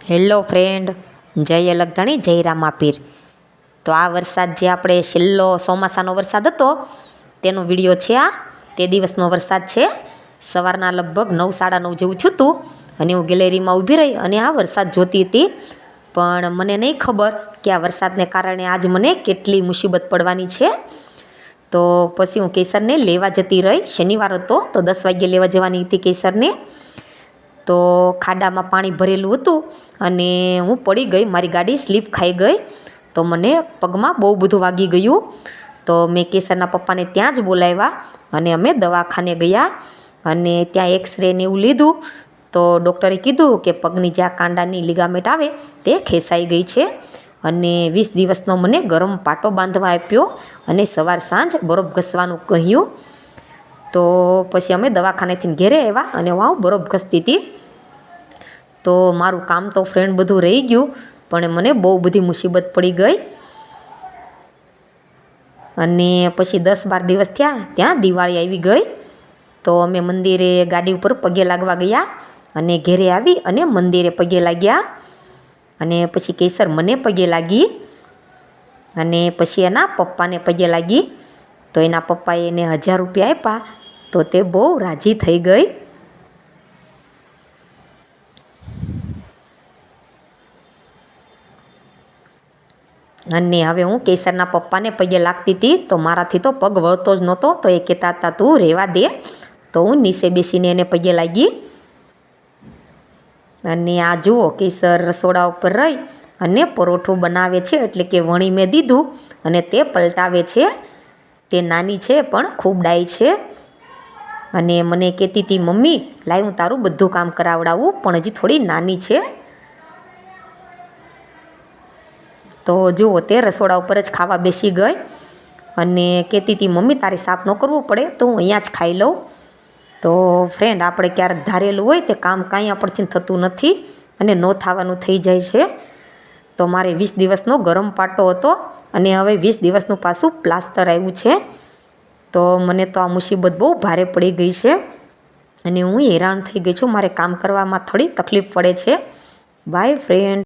Hello friend, જય અલગધાણી જય રામાપીર. તો આ વરસાદ જે આપણે છેલ્લો ચોમાસાનો વરસાદ હતો તેનો વિડીયો છે. આ તે દિવસનો વરસાદ છે. સવારના લગભગ 9:30 જેવું થયું હતું અને હું ગેલેરીમાં ઊભી રહી અને આ વરસાદ જોતી હતી. પણ મને નહીં ખબર કે આ વરસાદને કારણે આજ મને કેટલી મુસીબત પડવાની છે. તો પછી હું કેસરને લેવા જતી રહી. શનિવાર હતો તો 10 વાગ્યે લેવા જવાની હતી કેસરને. તો ખાડામાં પાણી ભરેલું હતું અને હું પડી ગઈ, મારી ગાડી સ્લીપ ખાઈ ગઈ. તો મને પગમાં બહુ બધું વાગી ગયું. તો મેં કેસરના પપ્પાને ત્યાં જ બોલાવ્યા અને અમે દવાખાને ગયા અને ત્યાં એક્સરે ને એવું લીધું. તો ડૉક્ટરે કીધું કે પગની જે આ કાંડાની લિગામેન્ટ આવે તે ખેંચાઈ ગઈ છે અને 20 દિવસનો મને ગરમ પાટો બાંધવા આપ્યો અને સવાર સાંજ બરફ ઘસવાનું કહ્યું. તો પછી અમે દવાખાનેથી ઘેરે આવ્યા અને હું બરફ ઘસતી હતી. તો મારું કામ તો ફ્રેન્ડ બધું રહી ગયું, પણ મને બહુ બધી મુસીબત પડી ગઈ. અને પછી 10-12 દિવસ થયા ત્યાં દિવાળી આવી ગઈ. તો અમે મંદિરે ગાડી ઉપર પગે લાગવા ગયા અને ઘેરે આવી અને મંદિરે પગે લાગ્યા. અને પછી કેસર મને પગે લાગી અને પછી એના પપ્પાને પગે લાગી. તો એના પપ્પાએ એને 1000 રૂપિયા આપ્યા. તો તે બહુ રાજી થઈ ગઈ. અને હવે હું કેસરના પપ્પાને પગે લાગતી હતી તો મારાથી તો પગ વળતો જ નહોતો. તો એ કહેતા હતા તું રહેવા દે. તો હું નીચે બેસીને એને પગે લાગી. અને આ જુઓ, કેસર રસોડા ઉપર રહી અને પરોઠું બનાવે છે, એટલે કે વણી મેં દીધું અને તે પલટાવે છે. તે નાની છે પણ ખૂબ ડાય છે. અને મને કહેતી હતી મમ્મી લાય હું તારું બધું કામ કરાવડાવું, પણ હજી થોડી નાની છે. તો જુઓ, તે રસોડા ઉપર જ ખાવા બેસી ગઈ અને કહેતી હતી મમ્મી તારે સાફ ન કરવું પડે તો હું અહીંયા જ ખાઈ લઉં. તો ફ્રેન્ડ, આપણે ક્યારેક ધારેલું હોય તે કામ કાંઈ આપણથી થતું નથી અને ન થવાનું થઈ જાય છે. તો મારે 20 દિવસનો ગરમ પાટો હતો અને હવે 20 દિવસનું પાછું પ્લાસ્ટર આવ્યું છે. તો મને તો આ મુસીબત બહુ ભારે પડી ગઈ છે અને હું હેરાન થઈ ગઈ છું. મારે કામ કરવામાં થોડી તકલીફ પડે છે. By friend.